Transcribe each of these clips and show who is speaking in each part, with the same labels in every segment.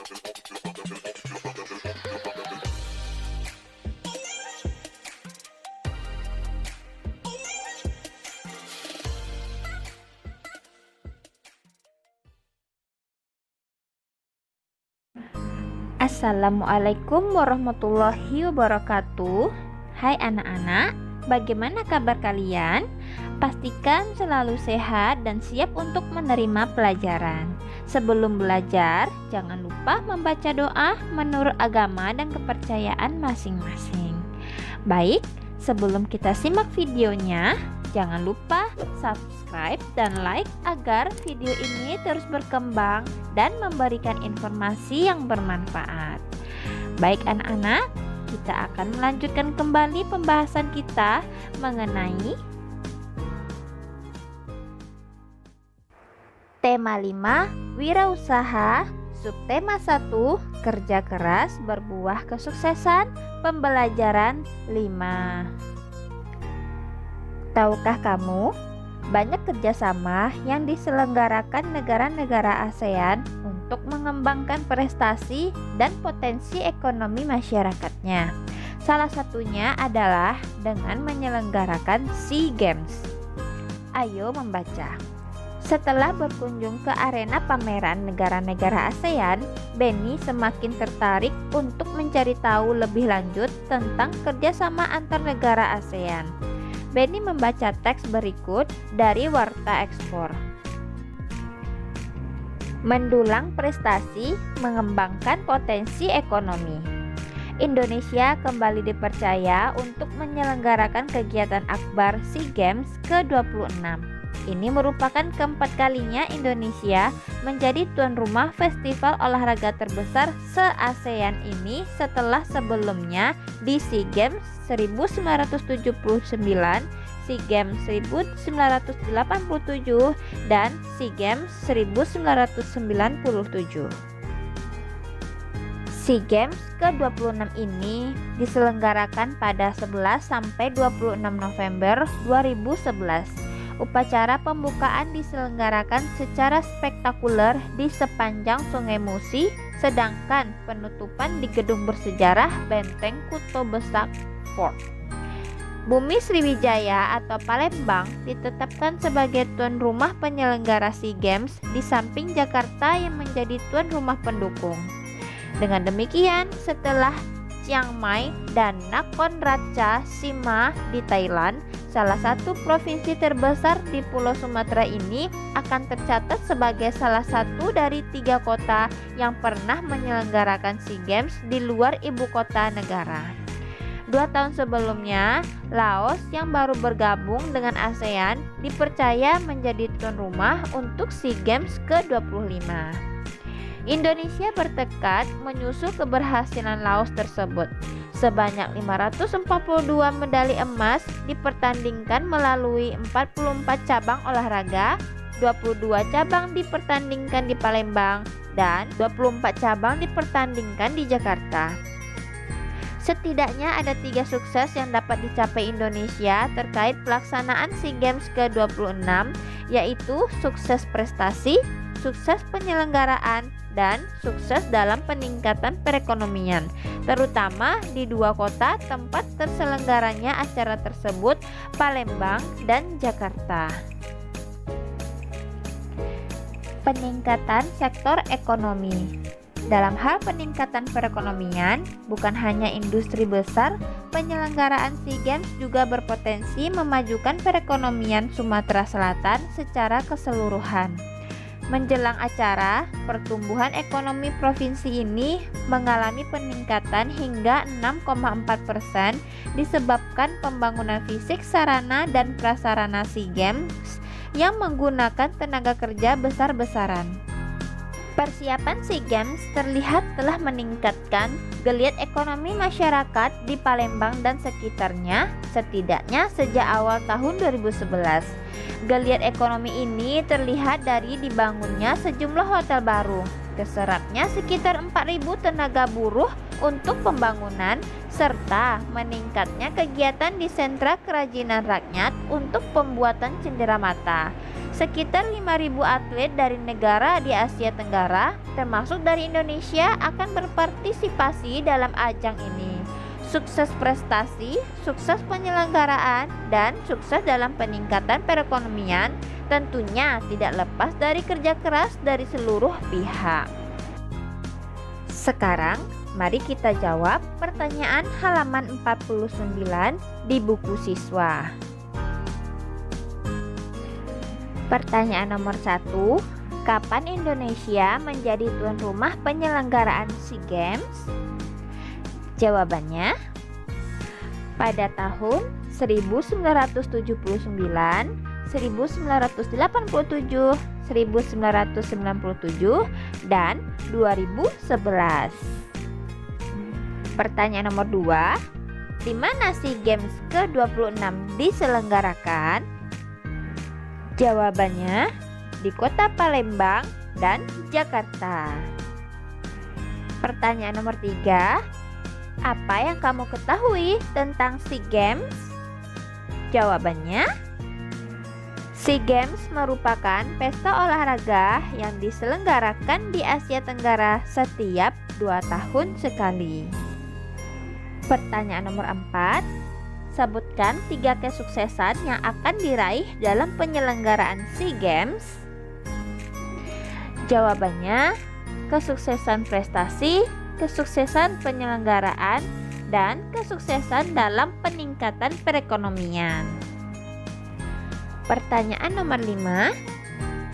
Speaker 1: Assalamualaikum warahmatullahi wabarakatuh. Hai anak-anak, bagaimana kabar kalian? Pastikan selalu sehat dan siap untuk menerima pelajaran. Sebelum belajar, jangan lupa membaca doa menurut agama dan kepercayaan masing-masing. Baik, sebelum kita simak videonya, jangan lupa subscribe dan like agar video ini terus berkembang dan memberikan informasi yang bermanfaat. Baik anak-anak, kita akan melanjutkan kembali pembahasan kita mengenai tema 5, wirausaha, subtema 1, kerja keras berbuah kesuksesan, pembelajaran 5. Tahukah kamu, banyak kerjasama yang diselenggarakan negara-negara ASEAN untuk mengembangkan prestasi dan potensi ekonomi masyarakatnya. Salah satunya adalah dengan menyelenggarakan SEA Games. Ayo membaca. Setelah berkunjung ke arena pameran negara-negara ASEAN, Benny semakin tertarik untuk mencari tahu lebih lanjut tentang kerjasama antar negara ASEAN. Benny membaca teks berikut dari Warta Ekspor. Mendulang prestasi, mengembangkan potensi ekonomi. Indonesia kembali dipercaya untuk menyelenggarakan kegiatan akbar SEA Games ke-26. Ini merupakan keempat kalinya Indonesia menjadi tuan rumah festival olahraga terbesar se-ASEAN ini setelah sebelumnya di SEA Games 1979, SEA Games 1987, dan SEA Games 1997. SEA Games ke-26 ini diselenggarakan pada 11 sampai 26 November 2011. Upacara pembukaan diselenggarakan secara spektakuler di sepanjang Sungai Musi, sedangkan penutupan di gedung bersejarah Benteng Kuto Besak Fort. Bumi Sriwijaya atau Palembang ditetapkan sebagai tuan rumah penyelenggara SEA Games di samping Jakarta yang menjadi tuan rumah pendukung. Dengan demikian, setelah Chiang Mai dan Nakhon Ratchasima di Thailand, salah satu provinsi terbesar di Pulau Sumatera ini akan tercatat sebagai salah satu dari 3 kota yang pernah menyelenggarakan SEA Games di luar ibu kota negara. 2 tahun sebelumnya, Laos yang baru bergabung dengan ASEAN dipercaya menjadi tuan rumah untuk SEA Games ke-25. Indonesia bertekad menyusul keberhasilan Laos tersebut. Sebanyak 542 medali emas dipertandingkan melalui 44 cabang olahraga, 22 cabang dipertandingkan di Palembang, dan 24 cabang dipertandingkan di Jakarta. Setidaknya ada 3 sukses yang dapat dicapai Indonesia terkait pelaksanaan SEA Games ke-26, yaitu sukses prestasi, sukses penyelenggaraan, dan sukses dalam peningkatan perekonomian, terutama di 2 kota tempat terselenggaranya acara tersebut, Palembang dan Jakarta. Peningkatan sektor ekonomi. Dalam hal peningkatan perekonomian, bukan hanya industri besar, penyelenggaraan SEA Games juga berpotensi memajukan perekonomian Sumatera Selatan secara keseluruhan. Menjelang acara, pertumbuhan ekonomi provinsi ini mengalami peningkatan hingga 6,4% disebabkan pembangunan fisik sarana dan prasarana SEA Games yang menggunakan tenaga kerja besar-besaran. Persiapan SEA Games terlihat telah meningkatkan geliat ekonomi masyarakat di Palembang dan sekitarnya setidaknya sejak awal tahun 2011. Geliat ekonomi ini terlihat dari dibangunnya sejumlah hotel baru, Terserapnya sekitar 4.000 tenaga buruh untuk pembangunan serta meningkatnya kegiatan di sentra kerajinan rakyat untuk pembuatan cenderamata. Sekitar 5.000 atlet dari negara di Asia Tenggara, termasuk dari Indonesia, akan berpartisipasi dalam ajang ini. Sukses prestasi, sukses penyelenggaraan, dan sukses dalam peningkatan perekonomian tentunya tidak lepas dari kerja keras dari seluruh pihak. Sekarang, mari kita jawab pertanyaan halaman 49 di buku siswa. Pertanyaan nomor 1, kapan Indonesia menjadi tuan rumah penyelenggaraan SEA Games? Jawabannya, pada tahun 1979, 1987, 1997, dan 2011. Pertanyaan nomor 2, di mana SEA Games ke-26 diselenggarakan? Jawabannya, di Kota Palembang dan Jakarta. Pertanyaan nomor 3, apa yang kamu ketahui tentang SEA Games? Jawabannya, SEA Games merupakan pesta olahraga yang diselenggarakan di Asia Tenggara setiap 2 tahun sekali. Pertanyaan nomor 4, sebutkan 3 kesuksesan yang akan diraih dalam penyelenggaraan SEA Games. Jawabannya, kesuksesan prestasi, kesuksesan penyelenggaraan, dan kesuksesan dalam peningkatan perekonomian. Pertanyaan nomor 5,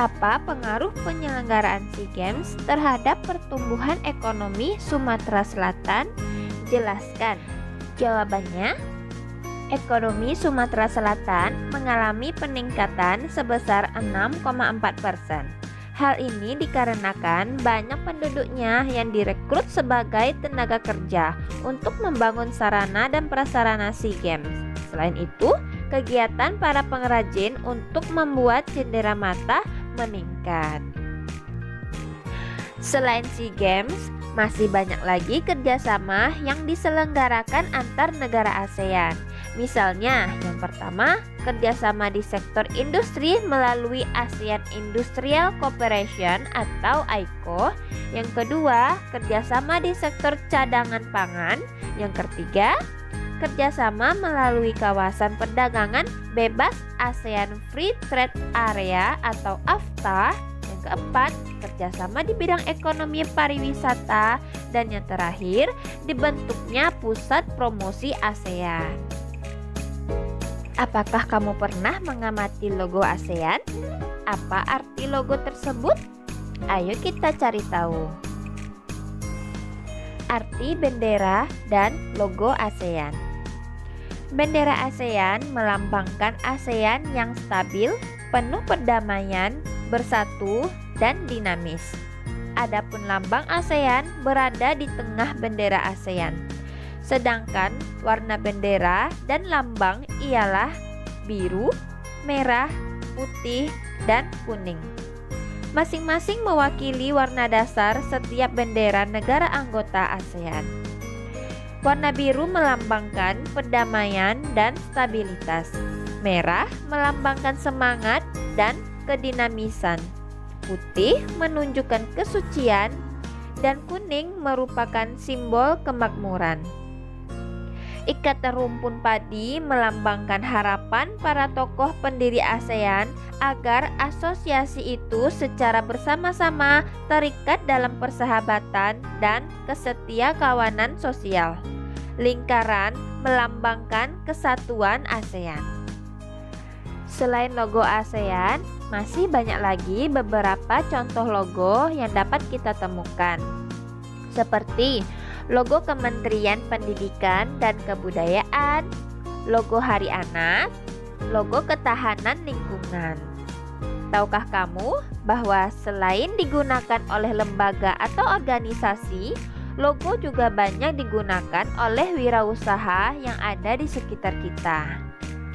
Speaker 1: apa pengaruh penyelenggaraan SEA Games terhadap pertumbuhan ekonomi Sumatera Selatan? Jelaskan. Jawabannya, ekonomi Sumatera Selatan mengalami peningkatan sebesar 6,4%. Hal ini dikarenakan banyak penduduknya yang direkrut sebagai tenaga kerja untuk membangun sarana dan prasarana SEA Games. Selain itu, kegiatan para pengrajin untuk membuat cenderamata meningkat. Selain SEA Games, masih banyak lagi kerjasama yang diselenggarakan antar negara ASEAN. Misalnya, yang pertama, kerjasama di sektor industri melalui ASEAN Industrial Cooperation atau AICO. Yang kedua, kerjasama di sektor cadangan pangan. Yang ketiga, kerjasama melalui kawasan perdagangan bebas ASEAN Free Trade Area atau AFTA. Yang keempat, kerjasama di bidang ekonomi pariwisata. Dan yang terakhir, dibentuknya pusat promosi ASEAN. Apakah kamu pernah mengamati logo ASEAN? Apa arti logo tersebut? Ayo kita cari tahu. Arti bendera dan logo ASEAN. Bendera ASEAN melambangkan ASEAN yang stabil, penuh perdamaian, bersatu, dan dinamis. Adapun lambang ASEAN berada di tengah bendera ASEAN. Sedangkan warna bendera dan lambang ialah biru, merah, putih, dan kuning. Masing-masing mewakili warna dasar setiap bendera negara anggota ASEAN. Warna biru melambangkan perdamaian dan stabilitas. Merah melambangkan semangat dan kedinamisan. Putih menunjukkan kesucian dan kuning merupakan simbol kemakmuran. Ikatan rumpun padi melambangkan harapan para tokoh pendiri ASEAN agar asosiasi itu secara bersama-sama terikat dalam persahabatan dan kesetia kawanan sosial. Lingkaran melambangkan kesatuan ASEAN. Selain logo ASEAN, masih banyak lagi beberapa contoh logo yang dapat kita temukan. Seperti logo Kementerian Pendidikan dan Kebudayaan, logo Hari Anak, logo Ketahanan Lingkungan. Tahukah kamu bahwa selain digunakan oleh lembaga atau organisasi, logo juga banyak digunakan oleh wirausaha yang ada di sekitar kita.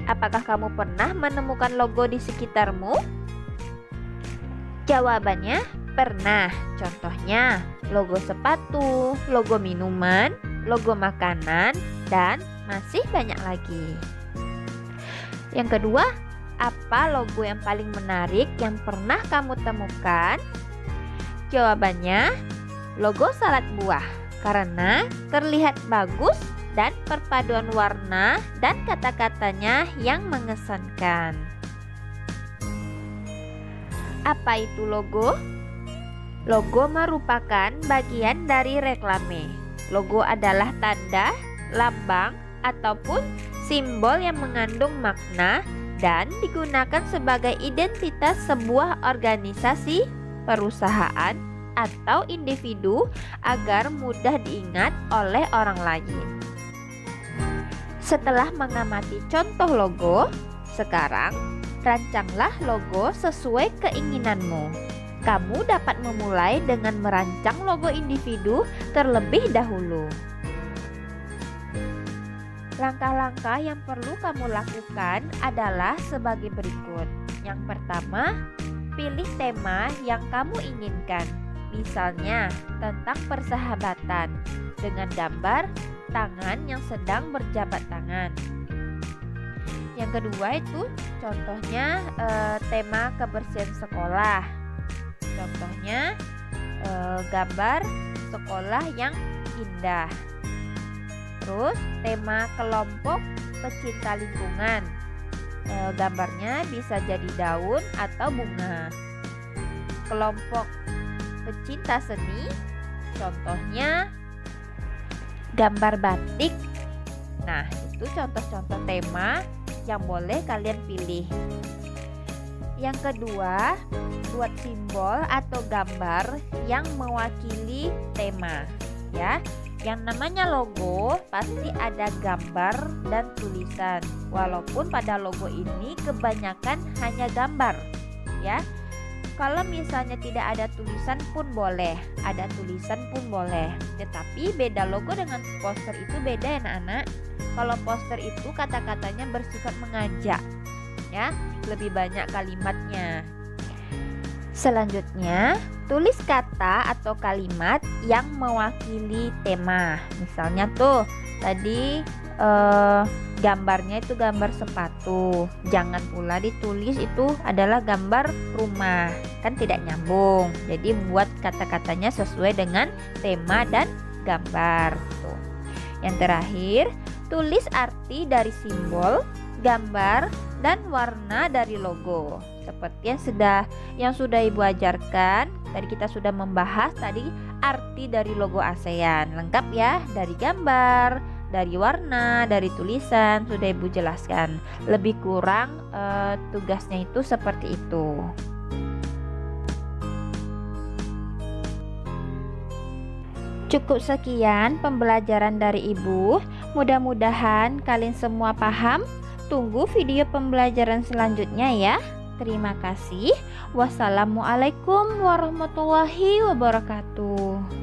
Speaker 1: Apakah kamu pernah menemukan logo di sekitarmu? Jawabannya, Pernah, contohnya logo sepatu, logo minuman, logo makanan, dan masih banyak lagi. Yang kedua, apa logo yang paling menarik yang pernah kamu temukan? Jawabannya, logo salad buah, karena terlihat bagus dan perpaduan warna dan kata-katanya yang mengesankan. Apa itu logo? Logo merupakan bagian dari reklame. Logo adalah tanda, lambang, ataupun simbol yang mengandung makna dan digunakan sebagai identitas sebuah organisasi, perusahaan, atau individu agar mudah diingat oleh orang lain. Setelah mengamati contoh logo, sekarang rancanglah logo sesuai keinginanmu. Kamu dapat memulai dengan merancang logo individu terlebih dahulu. Langkah-langkah yang perlu kamu lakukan adalah sebagai berikut. Yang pertama, pilih tema yang kamu inginkan. Misalnya, tentang persahabatan dengan gambar tangan yang sedang berjabat tangan. Yang kedua itu contohnya tema kebersihan sekolah. Contohnya gambar sekolah yang indah. Terus tema kelompok pecinta lingkungan. Gambarnya bisa jadi daun atau bunga. Kelompok pecinta seni, contohnya gambar batik. Nah, itu contoh-contoh tema yang boleh kalian pilih. Yang kedua, buat simbol atau gambar yang mewakili tema, ya. Yang namanya logo pasti ada gambar dan tulisan. Walaupun pada logo ini kebanyakan hanya gambar, ya. Kalau misalnya tidak ada tulisan pun boleh, ada tulisan pun boleh. Tetapi beda logo dengan poster itu beda ya anak-anak. Kalau poster itu kata-katanya bersifat mengajak, ya, lebih banyak kalimatnya. Selanjutnya, tulis kata atau kalimat yang mewakili tema. Misalnya tuh, tadi gambarnya itu gambar sepatu. Jangan pula ditulis itu adalah gambar rumah, kan tidak nyambung. Jadi buat kata-katanya sesuai dengan tema dan gambar tuh. Yang terakhir, tulis arti dari simbol, gambar, dan warna dari logo. Seperti yang sudah Ibu ajarkan. Tadi kita sudah membahas tadi arti dari logo ASEAN. Lengkap ya, dari gambar, dari warna, dari tulisan, sudah Ibu jelaskan. Lebih kurang tugasnya itu seperti itu. Cukup sekian pembelajaran dari Ibu. Mudah-mudahan kalian semua paham. Tunggu video pembelajaran selanjutnya ya. Terima kasih. Wassalamualaikum warahmatullahi wabarakatuh.